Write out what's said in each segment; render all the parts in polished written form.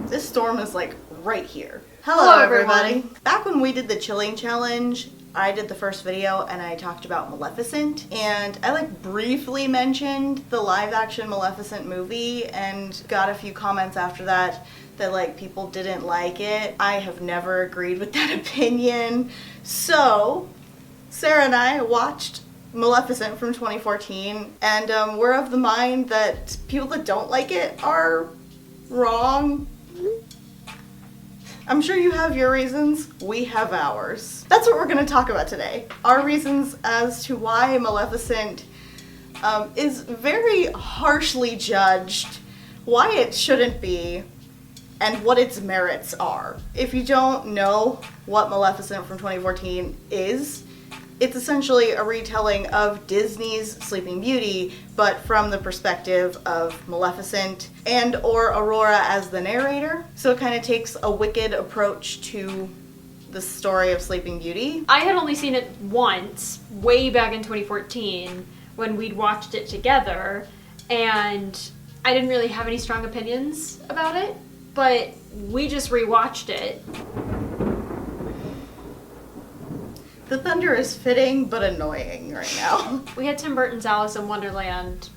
This storm is like right here. Hello everybody. Back when we did the chilling challenge, I did the first video and I talked about Maleficent, and I like briefly mentioned the live action Maleficent movie and got a few comments after that like people didn't like it. I have never agreed with that opinion. So Sarah and I watched Maleficent from 2014, and we're of the mind that people that don't like it are wrong. I'm sure you have your reasons, we have ours. That's what we're going to talk about today. Our reasons as to why Maleficent is very harshly judged, why it shouldn't be, and what its merits are. If you don't know what Maleficent from 2014 is, it's essentially a retelling of Disney's Sleeping Beauty, but from the perspective of Maleficent and or Aurora as the narrator. So it kind of takes a wicked approach to the story of Sleeping Beauty. I had only seen it once, way back in 2014, when we'd watched it together, and I didn't really have any strong opinions about it, but we just rewatched it. The thunder is fitting but annoying right now. We had Tim Burton's Alice in Wonderland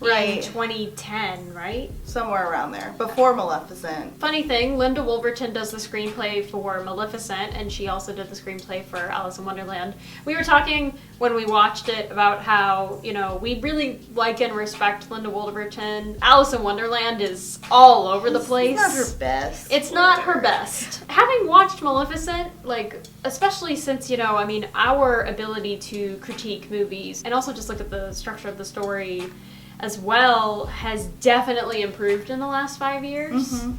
in 2010, right? Somewhere around there, before Maleficent. Funny thing, Linda Wolverton does the screenplay for Maleficent, and she also did the screenplay for Alice in Wonderland. We were talking when we watched it about how, you know, we really like and respect Linda Wolverton. Alice in Wonderland is all over the place. It's not her best. It's not her best. Having watched Maleficent, like, especially since, you know, I mean, our ability to critique movies and also just look at the structure of the story as well has definitely improved in the last 5 years. Mm-hmm.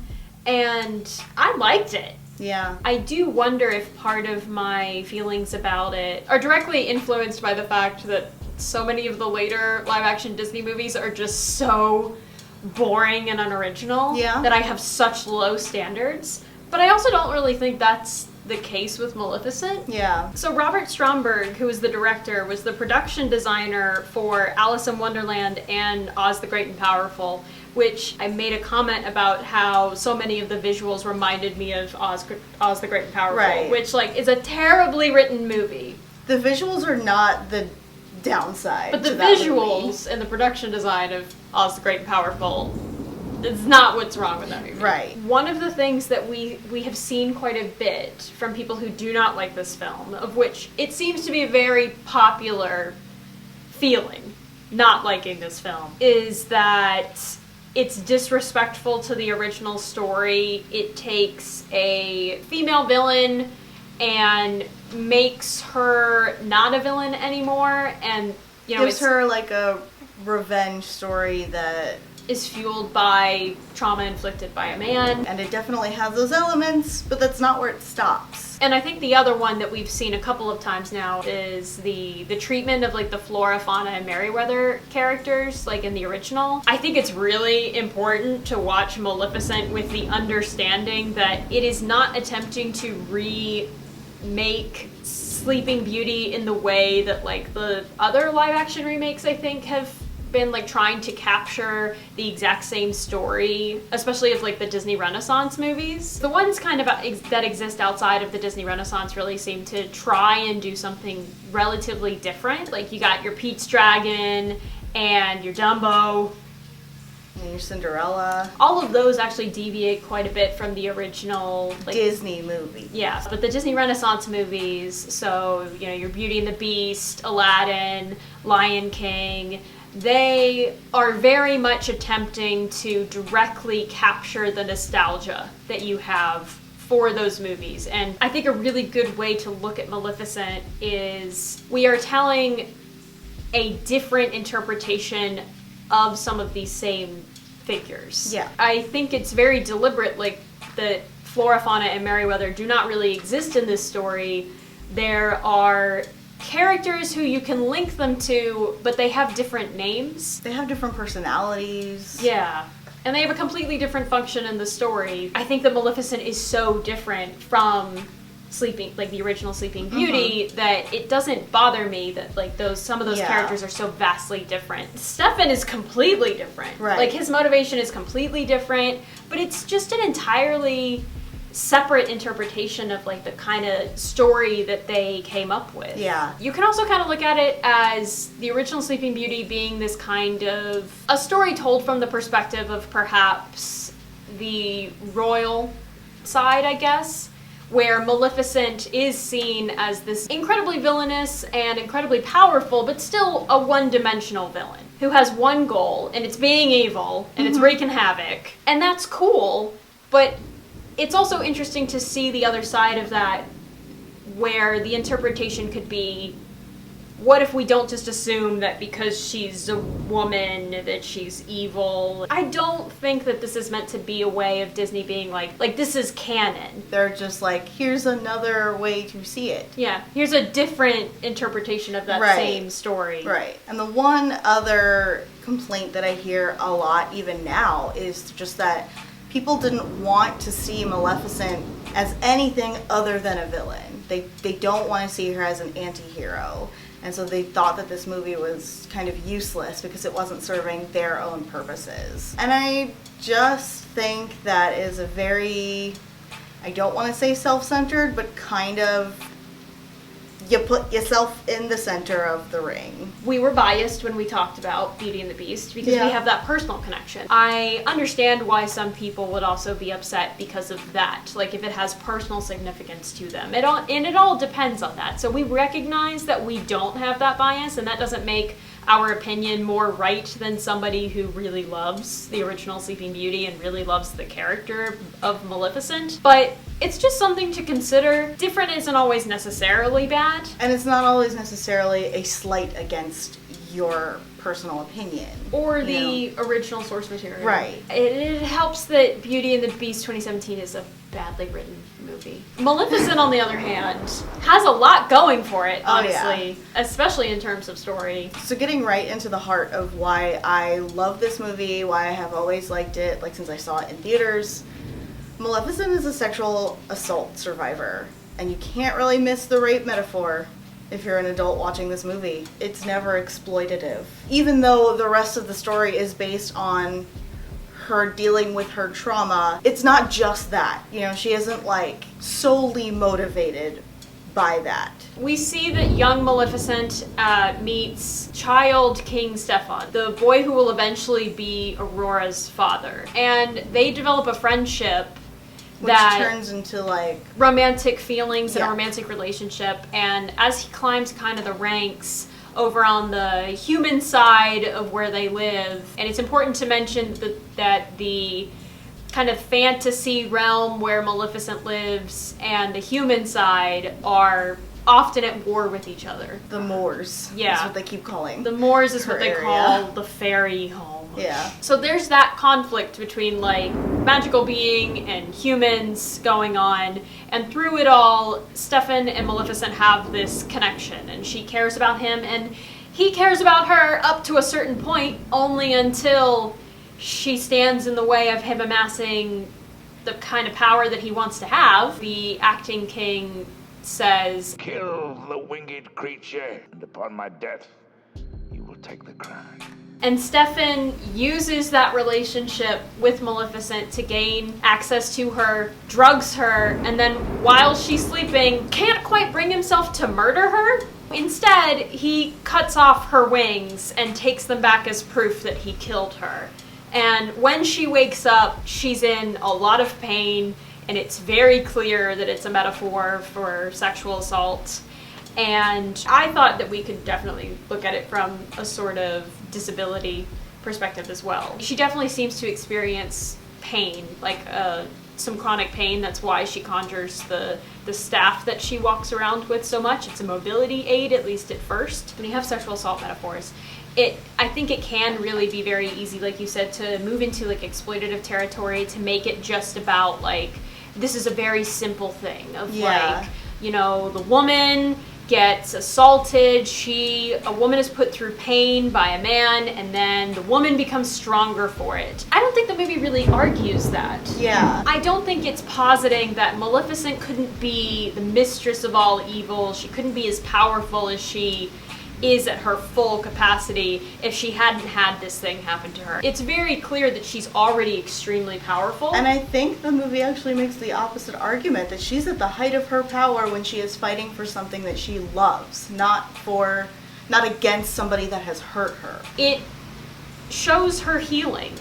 And I liked it. Yeah. I do wonder if part of my feelings about it are directly influenced by the fact that so many of the later live-action Disney movies are just so boring and unoriginal that I have such low standards. But I also don't really think that's the case with Maleficent. Yeah. So Robert Stromberg, who was the director, was the production designer for Alice in Wonderland and Oz the Great and Powerful, which I made a comment about how so many of the visuals reminded me of Oz the Great and Powerful, which, like, is a terribly written movie. The visuals are not the downside. But the visuals and the production design of Oz the Great and Powerful is not what's wrong with that movie. Right. One of the things that we have seen quite a bit from people who do not like this film, of which it seems to be a very popular feeling, not liking this film, is that it's disrespectful to the original story. It takes a female villain and makes her not a villain anymore, and, you know, gives her like a revenge story that is fueled by trauma inflicted by a man. And it definitely has those elements, but that's not where it stops. And I think the other one that we've seen a couple of times now is the treatment of, like, the Flora, Fauna, and Merryweather characters, like in the original. I think it's really important to watch Maleficent with the understanding that it is not attempting to remake Sleeping Beauty in the way that, like, the other live-action remakes, I think, have been, like, trying to capture the exact same story, especially of, like, the Disney Renaissance movies. The ones kind of that exist outside of the Disney Renaissance really seem to try and do something relatively different. Like, you got your Pete's Dragon and your Dumbo. And your Cinderella. All of those actually deviate quite a bit from the original, like, Disney movie. Yeah, but the Disney Renaissance movies, so, you know, your Beauty and the Beast, Aladdin, Lion King, they are very much attempting to directly capture the nostalgia that you have for those movies. And I think a really good way to look at Maleficent is we are telling a different interpretation of some of these same figures. Yeah. I think it's very deliberate, like, that Flora, Fauna, and Merryweather do not really exist in this story. There are characters who you can link them to, but they have different names. They have different personalities. Yeah. And they have a completely different function in the story. I think that Maleficent is so different from the original Sleeping Beauty, that it doesn't bother me that like some of those characters are so vastly different. Stefan is completely different. Right. Like his motivation is completely different, but it's just an entirely separate interpretation of like the kind of story that they came up with. Yeah. You can also kind of look at it as the original Sleeping Beauty being this kind of a story told from the perspective of perhaps the royal side, I guess, where Maleficent is seen as this incredibly villainous and incredibly powerful, but still a one-dimensional villain who has one goal, and it's being evil, and it's wreaking havoc. And that's cool, but it's also interesting to see the other side of that, where the interpretation could be, what if we don't just assume that because she's a woman that she's evil? I don't think that this is meant to be a way of Disney being like this is canon. They're just like, here's another way to see it. Yeah, here's a different interpretation of that same story. Right. And the one other complaint that I hear a lot even now is just that people didn't want to see Maleficent as anything other than a villain. They don't want to see her as an anti-hero. And so they thought that this movie was kind of useless because it wasn't serving their own purposes. And I just think that is a very, I don't want to say self-centered, but kind of, you put yourself in the center of the ring. We were biased when we talked about Beauty and the Beast because we have that personal connection. I understand why some people would also be upset because of that, like if it has personal significance to them. It all depends on that. So we recognize that we don't have that bias, and that doesn't make our opinion more right than somebody who really loves the original Sleeping Beauty and really loves the character of Maleficent. But it's just something to consider. Different isn't always necessarily bad. And it's not always necessarily a slight against your personal opinion. Or the original source material. Right. It helps that Beauty and the Beast 2017 is a badly written movie. Maleficent, on the other hand, has a lot going for it, honestly. Especially in terms of story. So getting right into the heart of why I love this movie, why I have always liked it, like since I saw it in theaters, Maleficent is a sexual assault survivor. And you can't really miss the rape metaphor if you're an adult watching this movie. It's never exploitative. Even though the rest of the story is based on her dealing with her trauma, it's not just that. You know, she isn't like solely motivated by that. We see that young Maleficent meets child King Stefan, the boy who will eventually be Aurora's father. And they develop a friendship that turns into like romantic feelings and a romantic relationship. And as he climbs kind of the ranks over on the human side of where they live, and it's important to mention that the kind of fantasy realm where Maleficent lives and the human side are often at war with each other. The Moors. Yeah. That's what they keep calling. The Moors is what they area. call the fairy home. Yeah. So there's that conflict between like magical being and humans going on, and through it all, Stefan and Maleficent have this connection, and she cares about him and he cares about her up to a certain point, only until she stands in the way of him amassing the kind of power that he wants to have. The acting king says, "Kill the winged creature, and upon my death, you will take the crown." And Stefan uses that relationship with Maleficent to gain access to her, drugs her, and then while she's sleeping, can't quite bring himself to murder her. Instead, he cuts off her wings and takes them back as proof that he killed her. And when she wakes up, she's in a lot of pain, and it's very clear that it's a metaphor for sexual assault. And I thought that we could definitely look at it from a sort of disability perspective as well. She definitely seems to experience pain, like some chronic pain. That's why she conjures the staff that she walks around with so much. It's a mobility aid, at least at first. When you have sexual assault metaphors, I think it can really be very easy, like you said, to move into like exploitative territory, to make it just about like, this is a very simple thing of like, you know, the woman gets assaulted, a woman is put through pain by a man, and then the woman becomes stronger for it. I don't think the movie really argues that. Yeah. I don't think it's positing that Maleficent couldn't be the mistress of all evil, she couldn't be as powerful as she is at her full capacity if she hadn't had this thing happen to her. It's very clear that she's already extremely powerful. And I think the movie actually makes the opposite argument, that she's at the height of her power when she is fighting for something that she loves, not against somebody that has hurt her. It shows her healing.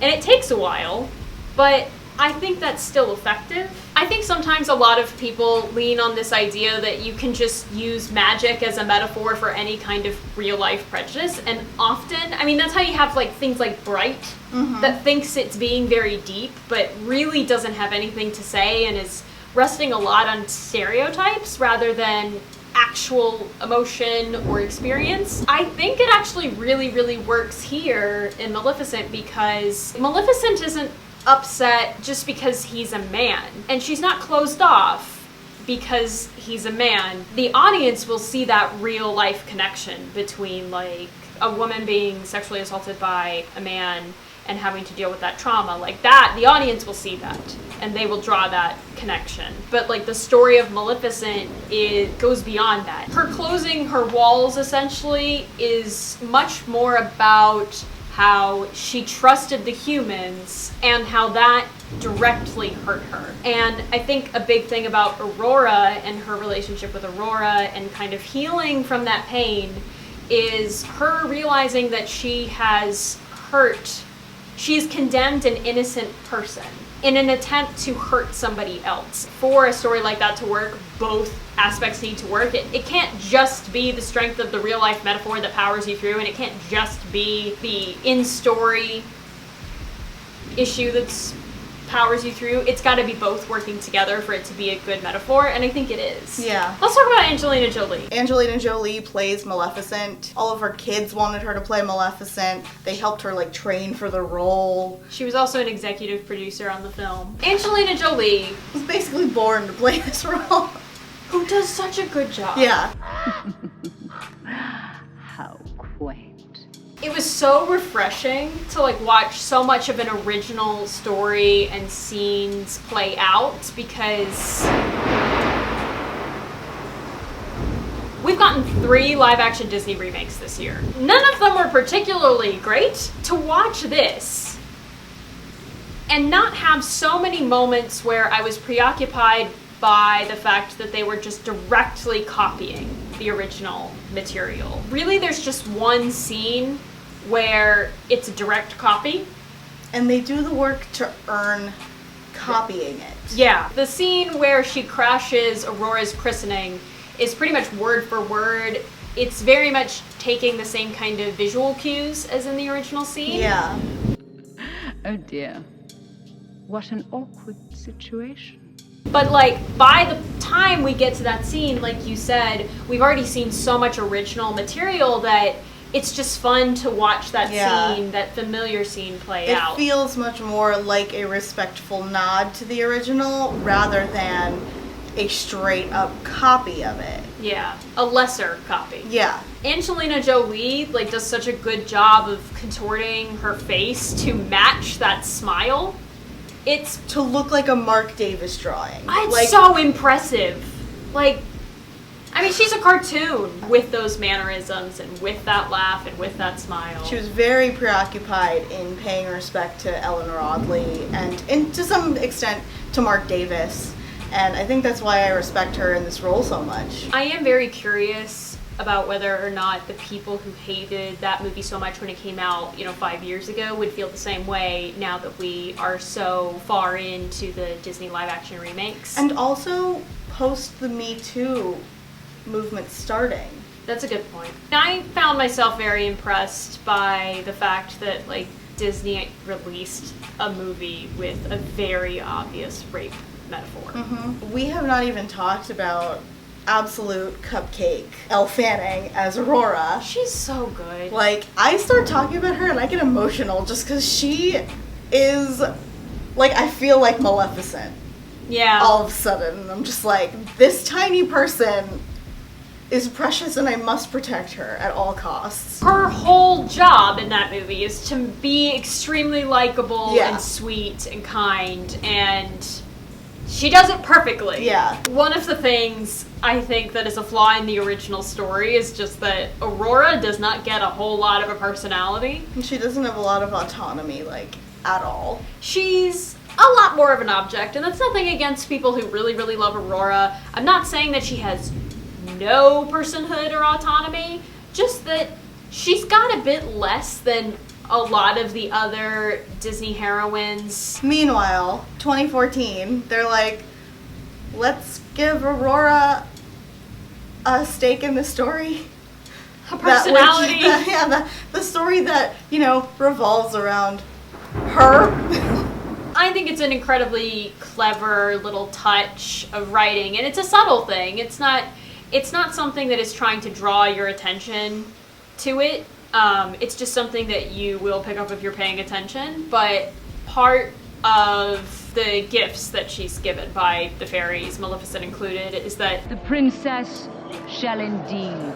And it takes a while, but I think that's still effective. I think sometimes a lot of people lean on this idea that you can just use magic as a metaphor for any kind of real life prejudice, and often, I mean, that's how you have like things like Bright, that thinks it's being very deep, but really doesn't have anything to say and is resting a lot on stereotypes rather than actual emotion or experience. I think it actually really, really works here in Maleficent, because Maleficent isn't upset just because he's a man, and she's not closed off because he's a man. The audience will see that real life connection between like a woman being sexually assaulted by a man and having to deal with that trauma. Like that, the audience will see that and they will draw that connection. But like the story of Maleficent, it goes beyond that. Her closing her walls essentially is much more about how she trusted the humans and how that directly hurt her. And I think a big thing about Aurora and her relationship with Aurora and kind of healing from that pain is her realizing that she's condemned an innocent person in an attempt to hurt somebody else. For a story like that to work, both aspects need to work. It can't just be the strength of the real life metaphor that powers you through, and it can't just be the in-story issue that's powers you through. It's got to be both working together for it to be a good metaphor, and I think it is. Yeah. Let's talk about Angelina Jolie. Angelina Jolie plays Maleficent. All of her kids wanted her to play Maleficent. They helped her like train for the role. She was also an executive producer on the film. Angelina Jolie Was basically born to play this role. who does such a good job. Yeah. How quaint. It was so refreshing to like watch so much of an original story and scenes play out, because we've gotten 3 live-action Disney remakes this year. None of them were particularly great. To watch this and not have so many moments where I was preoccupied by the fact that they were just directly copying the original material. Really, there's just one scene where it's a direct copy. And they do the work to earn copying it. Yeah. The scene where she crashes Aurora's christening is pretty much word for word. It's very much taking the same kind of visual cues as in the original scene. Yeah. Oh dear. What an awkward situation. But like by the time we get to that scene, like you said, we've already seen so much original material that it's just fun to watch that scene, that familiar scene play out. It feels much more like a respectful nod to the original rather than a straight up copy of it. Yeah, a lesser copy. Yeah. Angelina Jolie like does such a good job of contorting her face to match that smile. It's To look like a Mark Davis drawing. It's like, so impressive. Like, I mean, she's a cartoon with those mannerisms and with that laugh and with that smile. She was very preoccupied in paying respect to Eleanor Audley and to some extent to Mark Davis. And I think that's why I respect her in this role so much. I am very curious about whether or not the people who hated that movie so much when it came out, 5 years ago would feel the same way now that we are so far into the Disney live-action remakes. And also, post the Me Too movement starting. That's a good point. I found myself very impressed by the fact that, like, Disney released a movie with a very obvious rape metaphor. Mm-hmm. We have not even talked about absolute cupcake Elle Fanning as Aurora. She's so good. Like, I start talking about her and I get emotional just because she is, like, I feel like Maleficent. Yeah. All of a sudden. I'm just like, this tiny person is precious and I must protect her at all costs. Her whole job in that movie is to be extremely likable Yeah. and sweet and kind, and she does it perfectly. Yeah. One of the things I think that is a flaw in the original story is just that Aurora does not get a whole lot of a personality. And she doesn't have a lot of autonomy, like, at all. She's a lot more of an object, and that's nothing against people who really, really love Aurora. I'm not saying that she has no personhood or autonomy, just that she's got a bit less than a lot of the other Disney heroines. Meanwhile, 2014, they're like, let's give Aurora a stake in the story. A personality. The story that, you know, revolves around her. I think it's an incredibly clever little touch of writing, and it's a subtle thing. It's not something that is trying to draw your attention to it. It's just something that you will pick up if you're paying attention. But part of the gifts that she's given by the fairies, Maleficent included, is that The princess shall indeed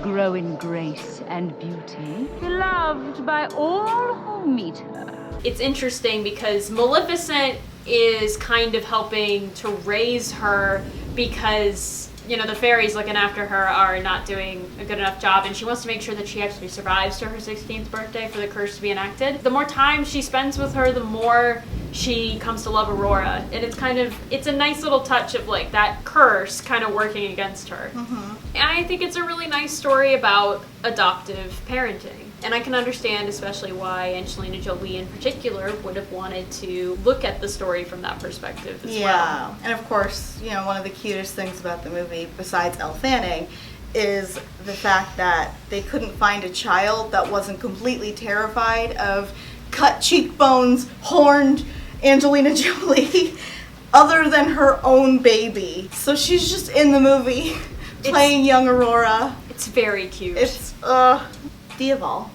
grow in grace and beauty, beloved by all who meet her. it's interesting because Maleficent is kind of helping to raise her because, you know, the fairies looking after her are not doing a good enough job, and she wants to make sure that she actually survives to her 16th birthday for the curse to be enacted. The more time she spends with her, the more she comes to love Aurora, and it's a nice little touch of like that curse kind of working against her. Mm-hmm. And I think it's a really nice story about adoptive parenting. And I can understand especially why Angelina Jolie in particular would have wanted to look at the story from that perspective as well. Yeah, and of course, you know, one of the cutest things about the movie, besides Elle Fanning, is the fact that they couldn't find a child that wasn't completely terrified of cut cheekbones, horned Angelina Jolie, other than her own baby. So she's just in the movie playing young Aurora. It's very cute. It's, Diaval.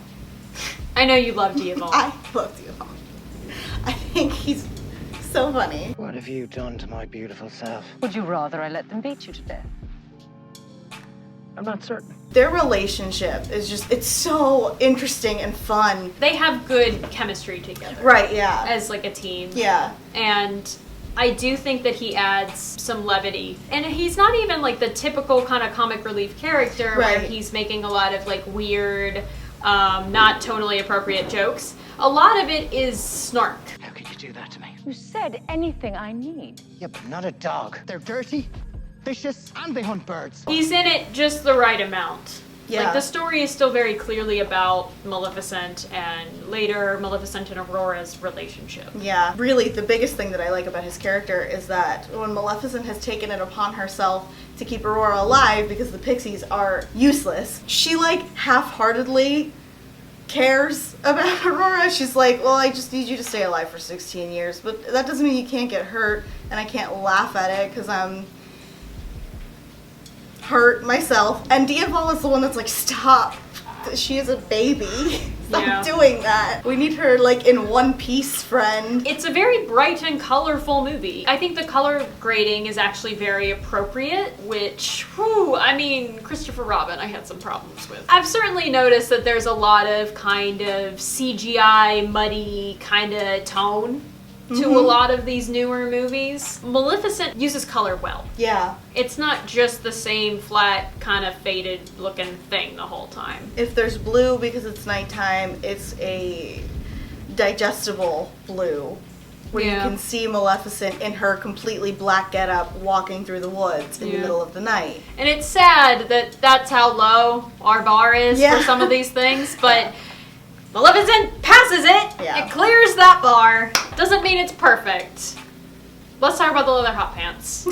I know you love Diaval. I love Diaval. I think he's so funny. What have you done to my beautiful self? Would you rather I let them beat you to death? I'm not certain. Their relationship is just, it's so interesting and fun. They have good chemistry together. Right, yeah. As like a team. Yeah. And I do think that he adds some levity. And he's not even like the typical kind of comic relief character where Right. he's making a lot of like weird, not tonally appropriate jokes. A lot of it is snark. How could you do that to me? You said anything I need. Yeah, but not a dog. They're dirty, vicious, and they hunt birds. He's in it just the right amount. Yeah. Like, the story is still very clearly about Maleficent and later Maleficent and Aurora's relationship. Yeah. Really, the biggest thing that I like about his character is that when Maleficent has taken it upon herself to keep Aurora alive because the pixies are useless, she, like, half-heartedly cares about Aurora. She's like, well, I just need you to stay alive for 16 years, but that doesn't mean you can't get hurt, and I can't laugh at it because I'm hurt myself. And Diaval is the one that's like, stop. She is a baby. Stop doing that. We need her like in one piece, friend. It's a very bright and colorful movie. I think the color grading is actually very appropriate, which, whew, I mean, Christopher Robin I had some problems with. I've certainly noticed that there's a lot of kind of CGI, muddy kind of tone to a lot of these newer movies. Maleficent uses color well. Yeah. It's not just the same flat, kind of faded looking thing the whole time. If there's blue because it's nighttime, it's a digestible blue. Where you can see Maleficent in her completely black getup walking through the woods in the middle of the night. And it's sad that that's how low our bar is for some of these things, but Maleficent passes it. Yeah. It clears that bar. Doesn't mean it's perfect. Let's talk about the leather hot pants.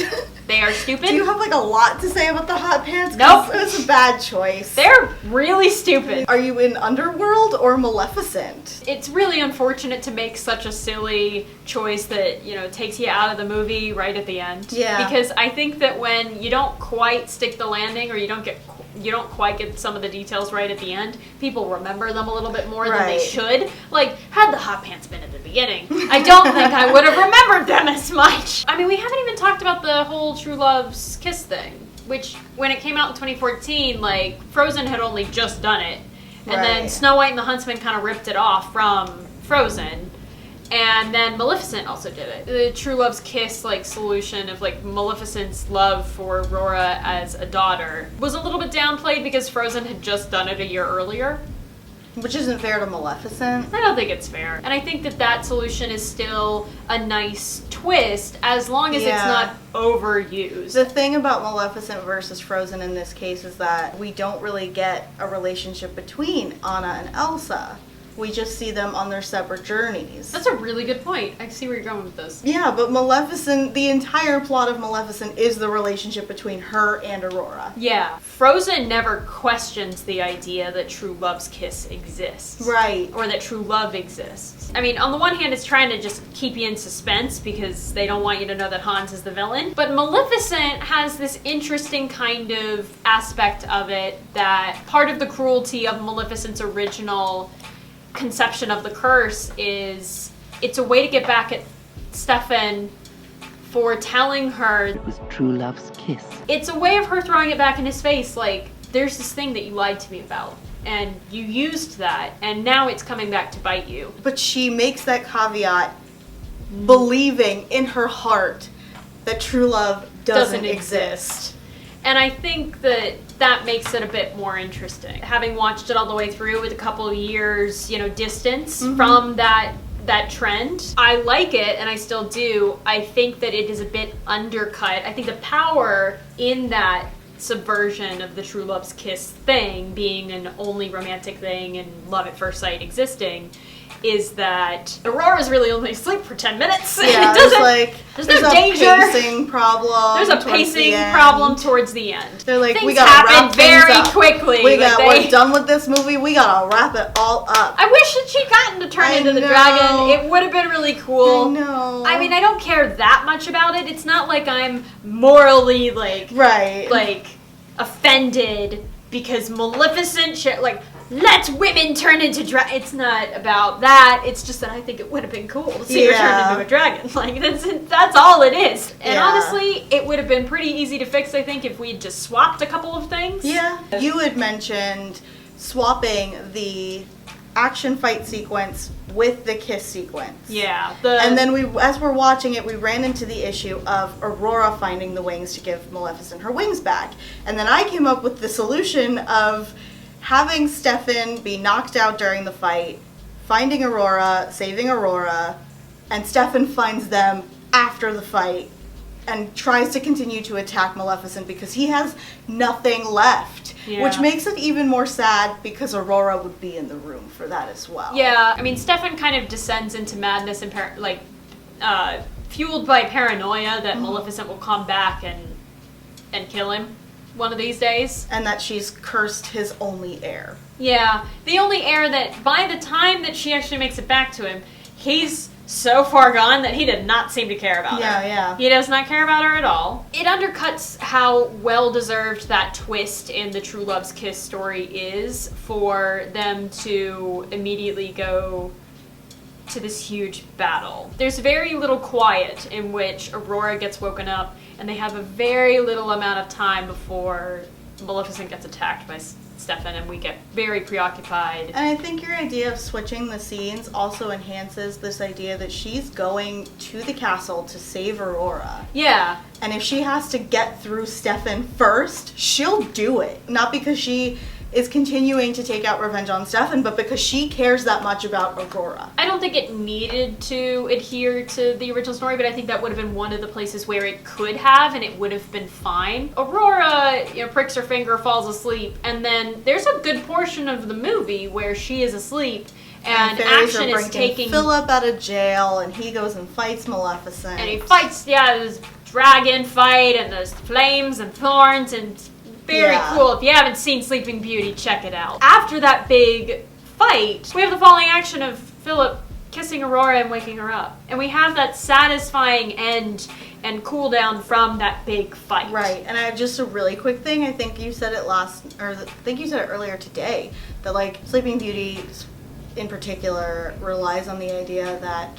They are stupid. Do you have like a lot to say about the hot pants? Nope. It was a bad choice. They're really stupid. Are you in Underworld or Maleficent? It's really unfortunate to make such a silly choice that, you know, takes you out of the movie right at the end. Yeah. Because I think that when you don't quite stick the landing or you don't quite get some of the details right at the end, people remember them a little bit more than they should. Like, had the hot pants been at the beginning, I don't think I would have remembered them as much. I mean, we haven't even talked about the whole True Love's kiss thing. which when it came out in 2014, like, Frozen had only just done it. And then Right. Snow White and the Huntsman kind of ripped it off from Frozen. And then Maleficent also did it. The True Love's Kiss, like, solution of, like, Maleficent's love for Aurora as a daughter was a little bit downplayed because Frozen had just done it a year earlier. Which isn't fair to Maleficent. I don't think it's fair. And I think that that solution is still a nice twist as long as it's Yeah. not overused. The thing about Maleficent versus Frozen in this case is that we don't really get a relationship between Anna and Elsa. We just see them on their separate journeys. That's a really good point. I see where you're going with this. Yeah, but Maleficent, the entire plot of Maleficent is the relationship between her and Aurora. Yeah. Frozen never questions the idea that True Love's Kiss exists. Right. Or that true love exists. I mean, on the one hand, it's trying to just keep you in suspense because they don't want you to know that Hans is the villain. But Maleficent has this interesting kind of aspect of it that part of the cruelty of Maleficent's original conception of the curse is it's a way to get back at Stefan for telling her. It was true love's kiss. It's a way of her throwing it back in his face, like, there's this thing that you lied to me about, and you used that, and now it's coming back to bite you. But she makes that caveat believing in her heart that true love doesn't exist. And I think that that makes it a bit more interesting. Having watched it all the way through with a couple of years, distance from that trend, I like it, and I still do. I think that it is a bit undercut. I think the power in that subversion of the True Love's Kiss thing, being an only romantic thing and love at first sight existing, is that Aurora's really only asleep for 10 minutes. Yeah, there's no danger. a pacing problem. There's a towards the pacing end. problem towards the end. They're like, things we gotta happen wrap things very up. quickly. We're done with this movie. We gotta wrap it all up. I wish that she'd gotten to turn I into the know. dragon. It would have been really cool. I know. I mean, I don't care that much about it. It's not like I'm morally right. Offended because Maleficent lets women turn into dragon. It's not about that. It's just that I think it would have been cool to see her turn into a dragon. Like, that's all it is. And honestly, it would have been pretty easy to fix, I think, if we had just swapped a couple of things. Yeah. You had mentioned swapping the action fight sequence with the kiss sequence. Yeah. And then as we're watching it, we ran into the issue of Aurora finding the wings to give Maleficent her wings back. And then I came up with the solution of having Stefan be knocked out during the fight, finding Aurora, saving Aurora, and Stefan finds them after the fight and tries to continue to attack Maleficent because he has nothing left. Yeah. Which makes it even more sad because Aurora would be in the room for that as well. Yeah, I mean, Stefan kind of descends into madness and fueled by paranoia that Maleficent will come back and kill him one of these days. And that she's cursed his only heir. Yeah, the only heir that by the time that she actually makes it back to him, he's so far gone that he did not seem to care about her. Yeah. He does not care about her at all. It undercuts how well-deserved that twist in the True Love's Kiss story is for them to immediately go to this huge battle. There's very little quiet in which Aurora gets woken up, and they have a very little amount of time before Maleficent gets attacked by Stefan, and we get very preoccupied. And I think your idea of switching the scenes also enhances this idea that she's going to the castle to save Aurora. Yeah. And if she has to get through Stefan first, she'll do it. Not because she is continuing to take out revenge on Stefan, but because she cares that much about Aurora. I don't think it needed to adhere to the original story, but I think that would have been one of the places where it could have, and it would have been fine. Aurora, pricks her finger, falls asleep, and then there's a good portion of the movie where she is asleep, and action is taking Philip out of jail, and he goes and fights Maleficent. And he fights, this dragon fight, and there's flames and thorns, and very cool. If you haven't seen Sleeping Beauty, check it out. After that big fight, we have the falling action of Philip kissing Aurora and waking her up. And we have that satisfying end and cool down from that big fight. Right. And just a really quick thing, I think you said it earlier today, that Sleeping Beauty in particular relies on the idea that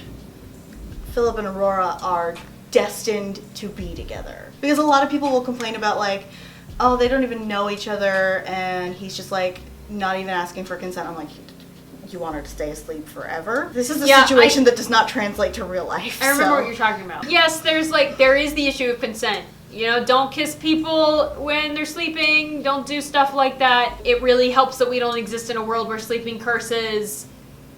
Philip and Aurora are destined to be together. Because a lot of people will complain about oh, they don't even know each other, and he's just like not even asking for consent. I'm like, you want her to stay asleep forever? This is a situation that does not translate to real life. I remember what you're talking about. Yes, there is the issue of consent. You know, don't kiss people when they're sleeping, don't do stuff like that. It really helps that we don't exist in a world where sleeping curses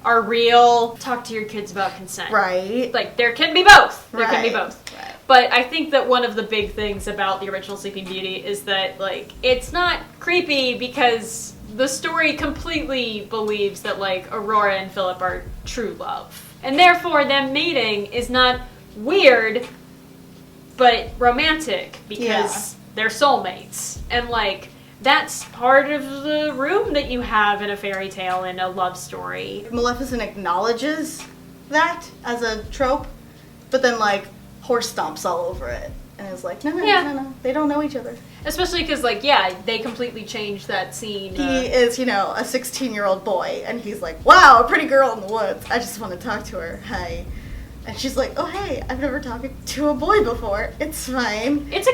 are real. Talk to your kids about consent. Right. Like, there can be both. There can be Right. both. Right. But I think that one of the big things about the original Sleeping Beauty is that, like, it's not creepy because the story completely believes that, like, Aurora and Philip are true love. And therefore, them mating is not weird, but romantic because they're soulmates. And, like, that's part of the room that you have in a fairy tale and a love story. Maleficent acknowledges that as a trope, but then, like, horse stomps all over it. And is like, no, they don't know each other. Especially because, like, they completely changed that scene. He is, a 16-year-old boy, and he's like, wow, a pretty girl in the woods. I just want to talk to her. Hi. And she's like, oh, hey, I've never talked to a boy before. It's fine. It's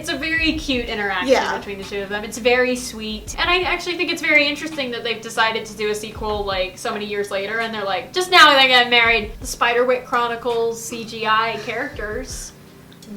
a very cute interaction between the two of them. It's very sweet. And I actually think it's very interesting that they've decided to do a sequel, like, so many years later, and they're like, just now they got married. The Spiderwick Chronicles CGI characters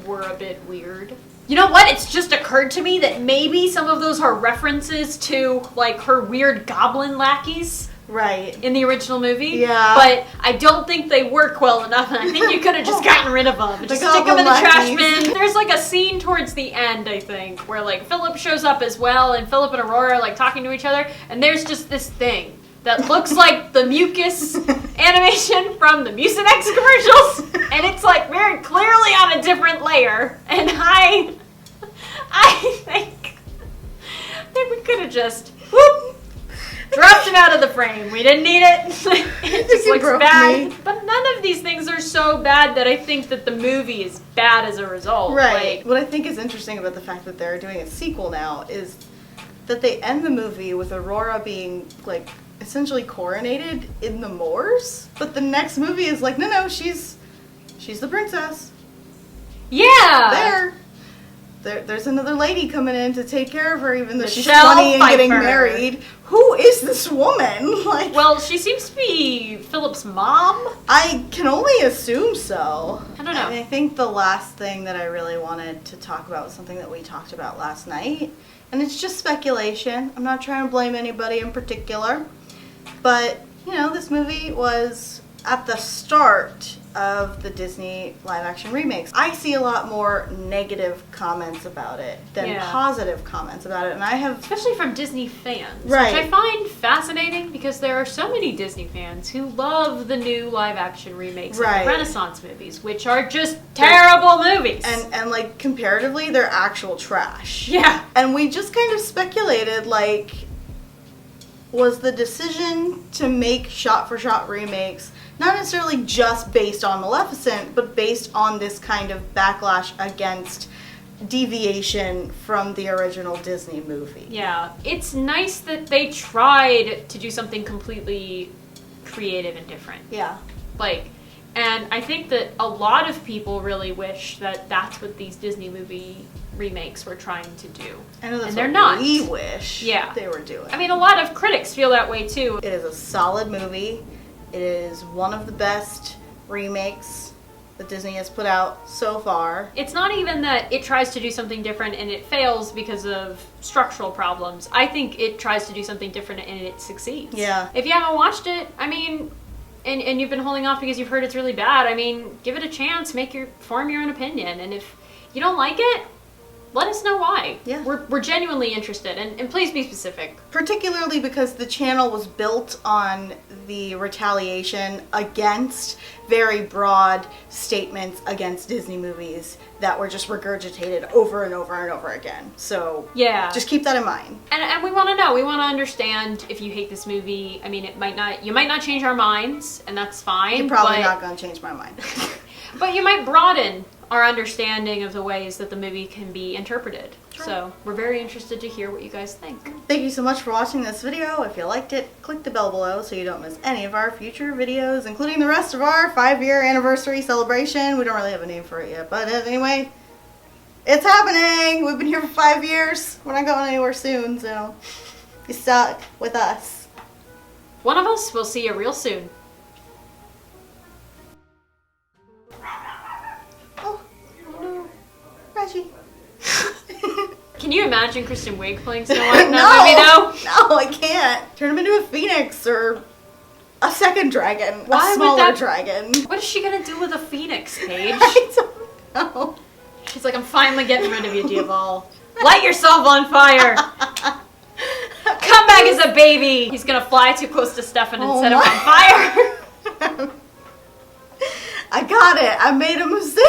were a bit weird. You know what? It's just occurred to me that maybe some of those are references to, like, her weird goblin lackeys. Right. In the original movie. Yeah. But I don't think they work well enough, and I think you could have just gotten rid of them. Just stick them in the trash bin. There's like a scene towards the end, I think, where like Philip shows up as well, and Philip and Aurora are like talking to each other, and there's just this thing that looks like the mucus animation from the Mucinex commercials, and it's like very clearly on a different layer, and I think we could have just dropped it out of the frame. We didn't need it. It just looks bad. But none of these things are so bad that I think that the movie is bad as a result. Right. Like, what I think is interesting about the fact that they're doing a sequel now is that they end the movie with Aurora being, like, essentially coronated in the moors. But the next movie is like, no, she's the princess. yeah. There's another lady coming in to take care of her, even though she's Michelle 20 and getting Pfeiffer. married. Who is this woman? Like, Well, she seems to be Philip's mom. I can only assume so. I don't know. And I think the last thing that I really wanted to talk about was something that we talked about last night. And it's just speculation. I'm not trying to blame anybody in particular. But, this movie was at the start of the Disney live-action remakes. I see a lot more negative comments about it than positive comments about it, and I have... Especially from Disney fans. Right. Which I find fascinating because there are so many Disney fans who love the new live-action remakes of the Renaissance movies, which are just terrible movies. And like, comparatively, they're actual trash. Yeah. And we just kind of speculated, like, was the decision to make shot-for-shot remakes not necessarily just based on Maleficent, but based on this kind of backlash against deviation from the original Disney movie. Yeah, it's nice that they tried to do something completely creative and different. Yeah. And I think that a lot of people really wish that that's what these Disney movie remakes were trying to do. I know that's and they're what not. we wish Yeah. they were doing. I mean, a lot of critics feel that way too. It is a solid movie. It is one of the best remakes that Disney has put out so far. It's not even that it tries to do something different and it fails because of structural problems. I think it tries to do something different and it succeeds. Yeah. If you haven't watched it, I mean, and you've been holding off because you've heard it's really bad, I mean, give it a chance, form your own opinion. And if you don't like it, let us know why. Yeah. We're genuinely interested, and please be specific. Particularly because the channel was built on the retaliation against very broad statements against Disney movies that were just regurgitated over and over and over again. So yeah, just keep that in mind. And we want to know. We want to understand if you hate this movie. I mean, you might not change our minds, and that's fine. You're probably not going to change my mind. But you might broaden our understanding of the ways that the movie can be interpreted. Sure. So we're very interested to hear what you guys think. Thank you so much for watching this video. If you liked it, click the bell below so you don't miss any of our future videos, including the rest of our 5-year anniversary celebration. We don't really have a name for it yet, but anyway, It's happening! We've been here for 5 years. We're not going anywhere soon, so you stuck with us. One of us will see you real soon. Oh no. Reggie. Can you imagine Kristen Wiig playing Snow White in that movie though? No, I can't. Turn him into a phoenix or a second dragon. Why a would smaller that- dragon. What is she gonna do with a phoenix, Paige? I don't know. She's like, I'm finally getting rid of you, Diaval. Light yourself on fire! Come back as a baby! He's gonna fly too close to Stefan and set him on fire! I got it. I made a mistake.